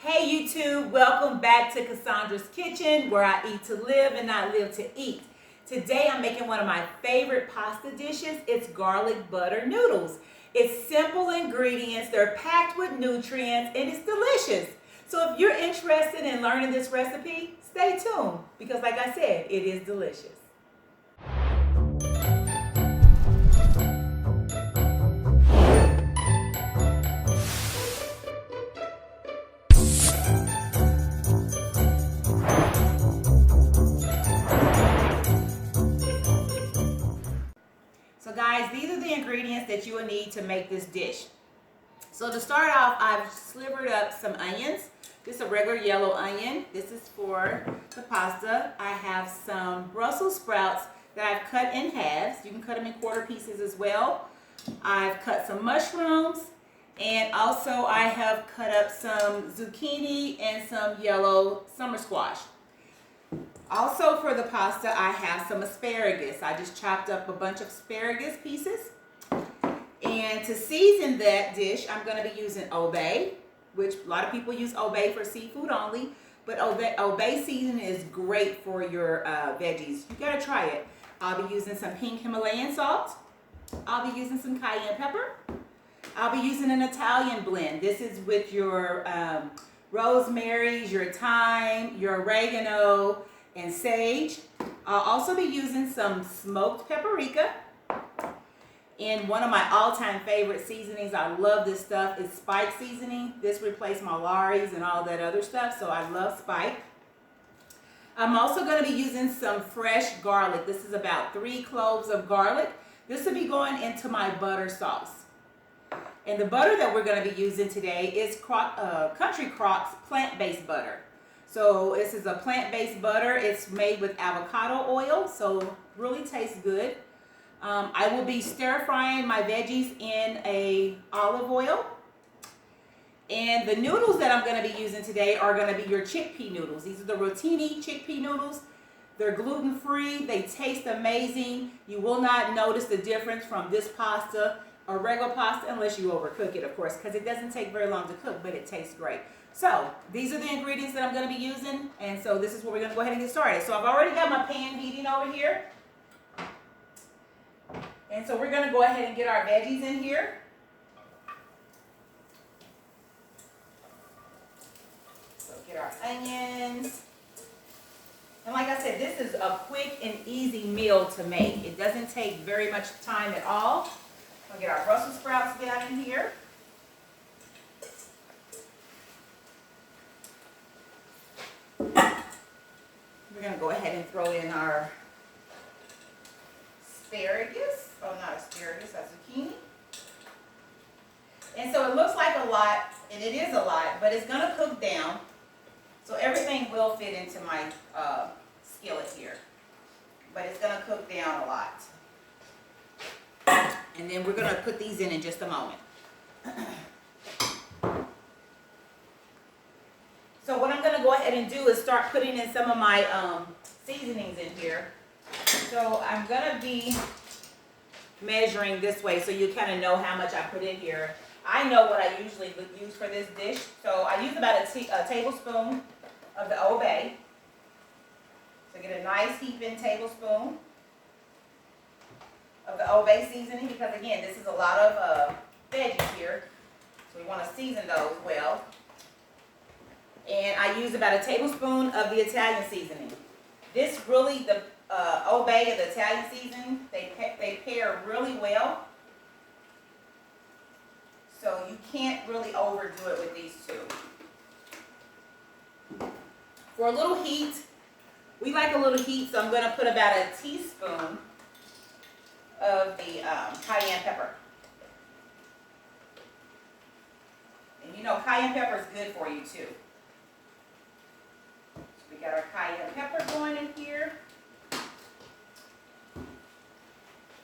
Hey YouTube, welcome back to Cassandra's Kitchen, where I eat to live and not live to eat. Today I'm making one of my favorite pasta dishes. It's garlic butter noodles. It's simple ingredients, they're packed with nutrients, and it's delicious. So if you're interested in learning this recipe, stay tuned because like I said, it is delicious. So guys, these are the ingredients that you will need to make this dish. So to start off, I've slivered up some onions. This is a regular yellow onion. This is for the pasta. I have some Brussels sprouts that I've cut in halves. You can cut them in quarter pieces as well. I've cut some mushrooms, and also I have cut up some zucchini and some yellow summer squash. Also for the pasta, I have some asparagus. I just chopped up a bunch of asparagus pieces. And to season that dish, I'm going to be using Old Bay, which a lot of people use Old Bay for seafood only. But Old Bay seasoning is great for your veggies. You got to try it. I'll be using some pink Himalayan salt. I'll be using some cayenne pepper. I'll be using an Italian blend. This is with your rosemaries, your thyme, your oregano, and sage. I'll also be using some smoked paprika. And one of my all-time favorite seasonings, I love this stuff, is spike seasoning. This replaced my Laurie's and all that other stuff, so I love spike. I'm also going to be using some fresh garlic. This is about 3 cloves of garlic. This will be going into my butter sauce. And the butter that we're going to be using today is Country Crock's plant-based butter. So this is a plant-based butter. It's made with avocado oil, so really tastes good. I will be stir frying my veggies in a olive oil. And the noodles that I'm going to be using today are going to be your chickpea noodles. These are the Rotini chickpea noodles. They're gluten-free. They taste amazing. You will not notice the difference from this pasta or regular pasta unless you overcook it, of course, because it doesn't take very long to cook, but it tastes great. So these are the ingredients that I'm going to be using, and so this is where we're going to go ahead and get started. So I've already got my pan heating over here. And so we're going to go ahead and get our veggies in here. So get our onions. And like I said, this is a quick and easy meal to make. It doesn't take very much time at all. We'll get our Brussels sprouts down in here. We're going to go ahead and throw in our asparagus. Oh, not asparagus, that's zucchini. And so it looks like a lot, and it is a lot, but it's going to cook down. So everything will fit into my skillet here. But it's going to cook down a lot. And then we're going to put these in just a moment. So what I'm going to go ahead and do is start putting in some of my seasonings in here. So I'm going to be measuring this way so you kind of know how much I put in here. I know what I usually would use for this dish. So I use about a tablespoon of the Old Bay. So get a nice heaping tablespoon of the Old Bay seasoning, because again, this is a lot of veggies here. So we want to season those well. And I use about a tablespoon of the Italian seasoning. This really, the Old Bay and the Italian seasoning, they pair really well. So you can't really overdo it with these two. For a little heat, we like a little heat, so I'm going to put about a teaspoon of the cayenne pepper. And you know cayenne pepper is good for you too. We got our cayenne pepper going in here.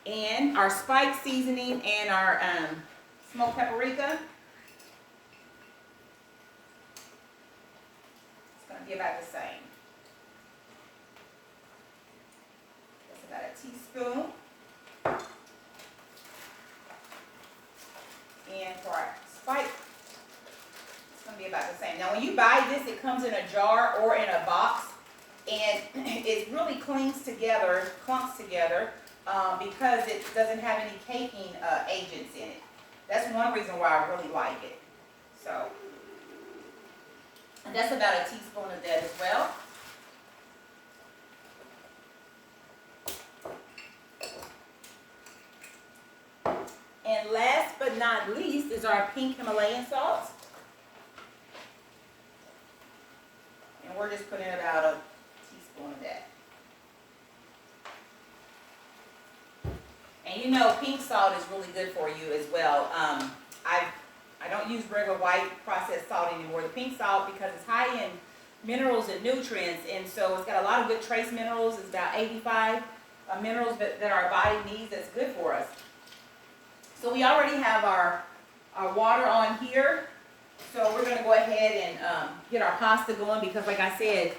And our spike seasoning and our smoked paprika. It's going to be about the same. That's about a teaspoon. And for our spike, it's going to be about the same. Now when you buy this, it comes in a jar or in a box, and it really clumps together because it doesn't have any caking agents in it. That's one reason why I really like it. So, and that's about a teaspoon of that as well. And last but not least is our pink Himalayan salt. And we're just putting about a teaspoon of that. And you know, pink salt is really good for you as well. I don't use regular white processed salt anymore. The pink salt, because it's high in minerals and nutrients, and so it's got a lot of good trace minerals. It's about 85 minerals that our body needs that's good for us. So we already have our water on here. So we're going to go ahead and get our pasta going, because like I said,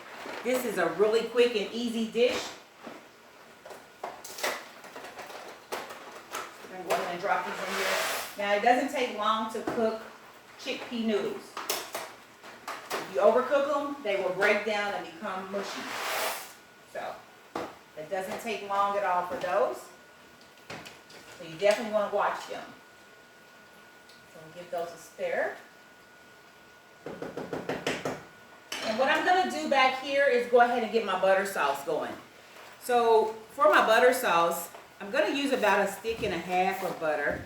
this is a really quick and easy dish. We're going to go ahead and drop these in here. Now, it doesn't take long to cook chickpea noodles. If you overcook them, they will break down and become mushy. So it doesn't take long at all for those. So you definitely want to watch them. So we'll give those a stir. And what I'm going to do back here is go ahead and get my butter sauce going. So for my butter sauce, I'm going to use about 1.5 sticks of butter.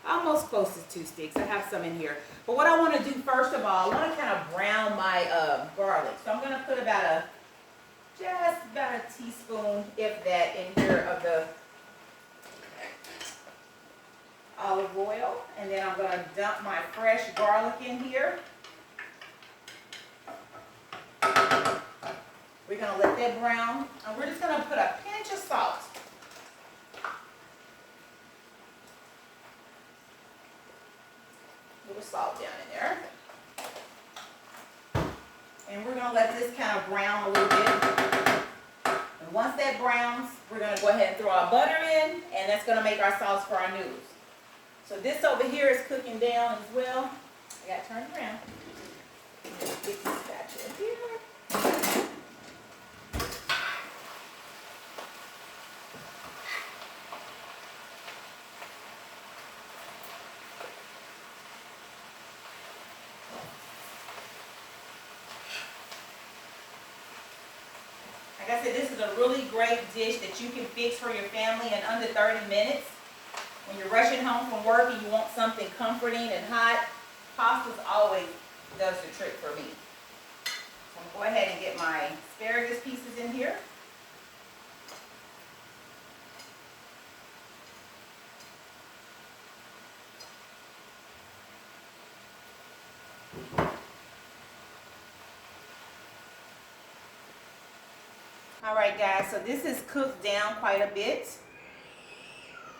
Almost close to 2 sticks. I have some in here. But what I want to do first of all, I want to kind of brown my garlic. So I'm going to put just about a teaspoon, if that, in here of the olive oil. And then I'm going to dump my fresh garlic in here. We're going to let that brown. And we're just going to put a pinch of salt. Little salt down in there. And we're going to let this kind of brown a little bit. And once that browns, we're going to go ahead and throw our butter in, and that's going to make our sauce for our noodles. So this over here is cooking down as well. I got to turn it around. Get this spatula here. Like I said, this is a really great dish that you can fix for your family in under 30 minutes. When you're rushing home from work and you want something comforting and hot, pasta's always does the trick for me. So I'm going to go ahead and get my asparagus pieces in here. Alright guys, so this is cooked down quite a bit.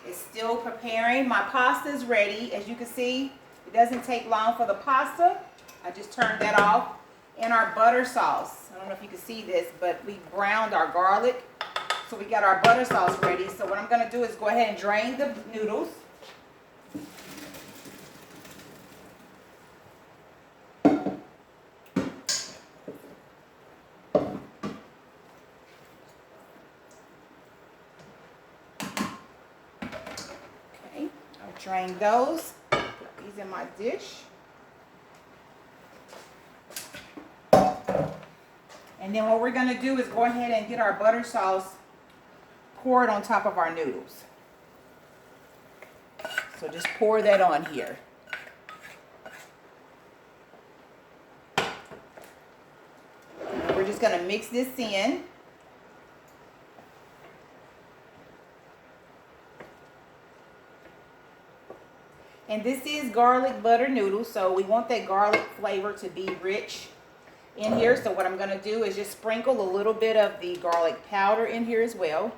It's still preparing. My pasta is ready. As you can see, it doesn't take long for the pasta. I just turned that off. And our butter sauce. I don't know if you can see this, but we browned our garlic. So we got our butter sauce ready. So what I'm going to do is go ahead and drain the noodles. Drain those, put these in my dish. And then what we're going to do is go ahead and get our butter sauce poured on top of our noodles. So just pour that on here. And we're just going to mix this in. And this is garlic butter noodles, so we want that garlic flavor to be rich in here. So what I'm going to do is just sprinkle a little bit of the garlic powder in here as well.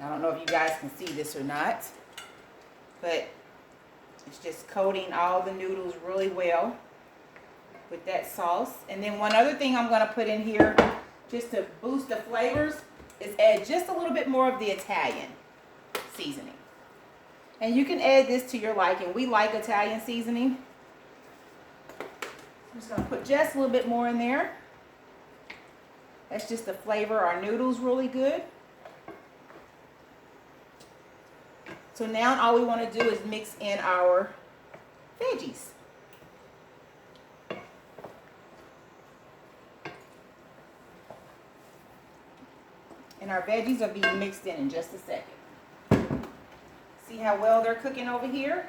I don't know if you guys can see this or not, but it's just coating all the noodles really well with that sauce. And then one other thing I'm going to put in here just to boost the flavors is add just a little bit more of the Italian seasoning. And you can add this to your liking. We like Italian seasoning. I'm just going to put just a little bit more in there. That's just to flavor our noodles really good. So now all we want to do is mix in our veggies. And our veggies are being mixed in just a second. See how well they're cooking over here?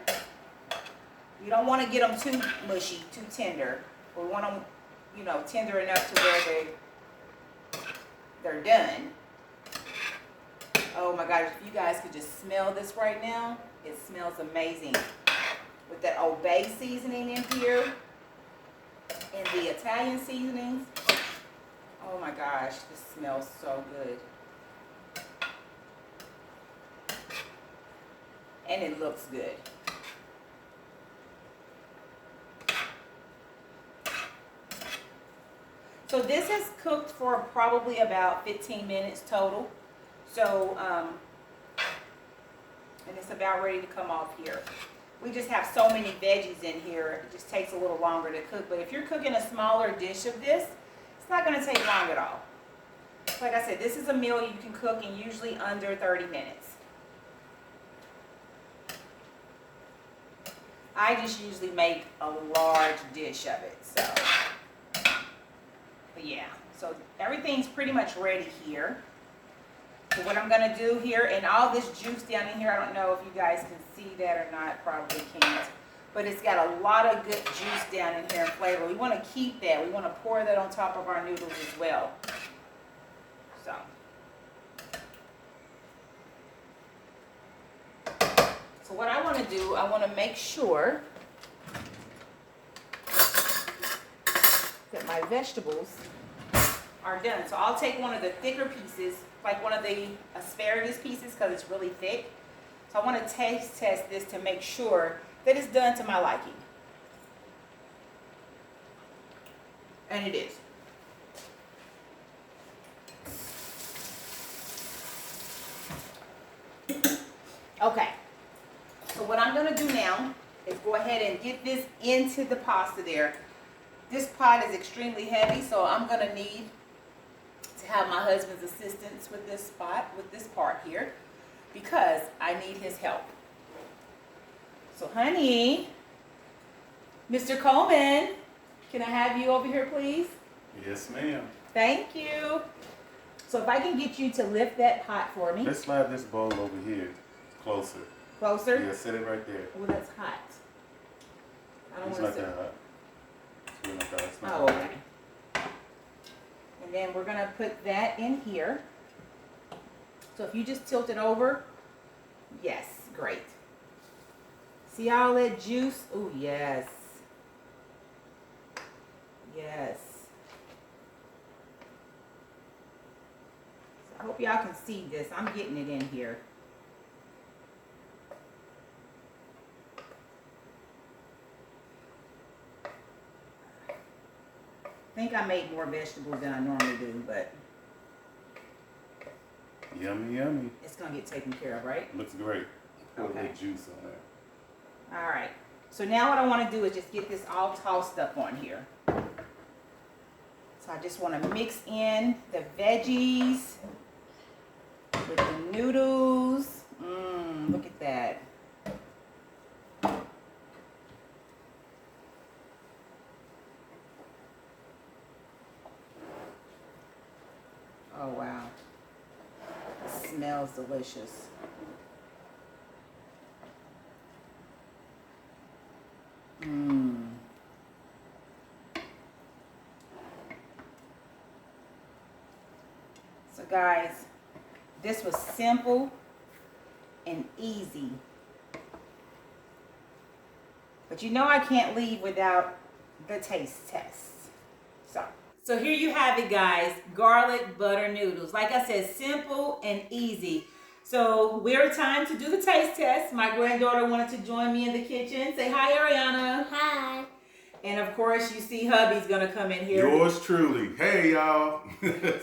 You don't want to get them too mushy, too tender. We want them, you know, tender enough to where they're done. Oh my gosh, if you guys could just smell this right now, it smells amazing. With that Old Bay seasoning in here and the Italian seasonings. Oh my gosh, this smells so good. And it looks good. So this has cooked for probably about 15 minutes total. So, and it's about ready to come off here. We just have so many veggies in here, it just takes a little longer to cook. But if you're cooking a smaller dish of this, it's not going to take long at all. Like I said, this is a meal you can cook in usually under 30 minutes. I just usually make a large dish of it, so. But yeah, so everything's pretty much ready here. So what I'm going to do here, and all this juice down in here, I don't know if you guys can see that or not, probably can't. But it's got a lot of good juice down in here and flavor. We want to keep that. We want to pour that on top of our noodles as well. So what I want to do, I want to make sure that my vegetables are done. So I'll take one of the thicker pieces, like one of the asparagus pieces, because it's really thick. So I want to taste test this to make sure that it's done to my liking. And it is. Okay. So what I'm going to do now is go ahead and get this into the pasta there. This pot is extremely heavy, so I'm going to need to have my husband's assistance with this part here, because I need his help. So honey, Mr. Coleman, can I have you over here, please? Yes, ma'am. Thank you. So if I can get you to lift that pot for me. Let's slide this bowl over here closer. Closer? Yeah, set it right there. Oh, that's hot. I don't It's want not to that hot. It's really not that hot. It's not Oh, that okay. hot. And then we're going to put that in here. So if you just tilt it over, yes, great. See all that juice? Oh, yes. Yes. So I hope y'all can see this. I'm getting it in here. I think I made more vegetables than I normally do, but Yummy, yummy. it's going to get taken care of, right? Looks great. Put a Okay. little juice on there. All right. So now what I want to do is just get this all tossed up on here. So I just want to mix in the veggies with the noodles. Look at that. Oh, wow. It smells delicious. So guys, this was simple and easy. But you know I can't leave without the taste test. So here you have it, guys. Garlic butter noodles. Like I said, simple and easy. So we're time to do the taste test. My granddaughter wanted to join me in the kitchen. Say hi, Ariana. Hi. And of course, you see hubby's gonna come in here. Yours truly. Hey, y'all.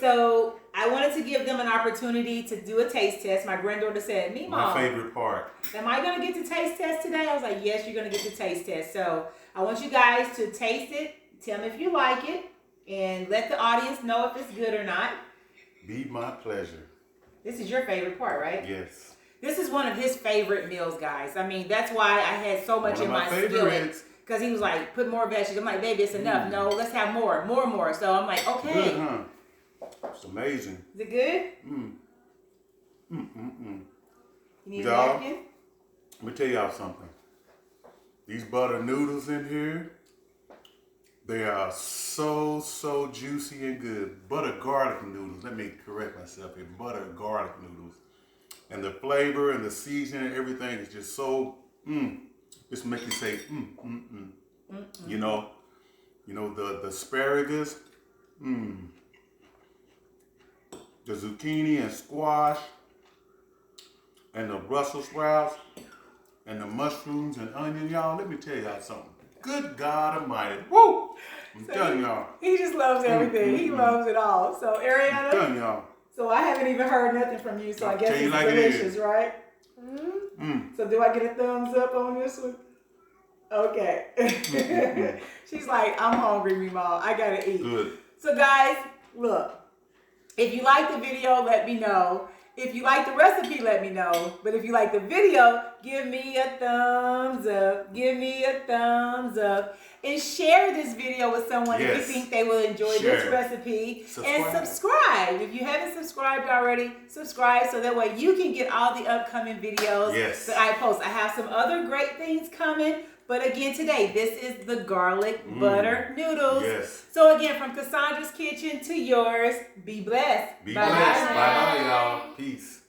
So I wanted to give them an opportunity to do a taste test. My granddaughter said, Meemaw, My favorite part. am I going to get the taste test today? I was like, yes, you're going to get the taste test. So I want you guys to taste it. Tell me if you like it. And let the audience know if it's good or not. Be my pleasure. This is your favorite part, right? Yes. This is one of his favorite meals, guys. I mean, that's why I had so much in my skillet. Because he was like, put more vegetables. I'm like, baby, it's enough. No, let's have more. So I'm like, okay. Good, huh? It's amazing. Is it good? You need a napkin? Let me tell y'all something. These butter noodles in here, they are so juicy and good. Butter garlic noodles. Let me correct myself here. Butter garlic noodles. And the flavor and the seasoning and everything is just so, just make you say, You know the asparagus, the zucchini and squash, and the Brussels sprouts, and the mushrooms and onion, y'all. Let me tell y'all something. Good God Almighty. Woo! I'm telling y'all. He just loves everything. He loves it all. So, Ariana. I'm telling y'all. So, I haven't even heard nothing from you, so I guess it's like delicious, right? So, do I get a thumbs up on this one? Okay. She's like, I'm hungry, Meemaw. I gotta eat. Good. So, guys, look. If you like the video, let me know. If you like the recipe, let me know. But if you like the video, give me a thumbs up. Give me a thumbs up. And share this video with someone if you think they will enjoy this recipe. And subscribe. If you haven't subscribed already, subscribe so that way you can get all the upcoming videos that I post. I have some other great things coming. But again, today, this is the garlic butter noodles. Yes. So again, from Cassandra's kitchen to yours, be blessed. Be blessed. Bye-bye, y'all. Peace.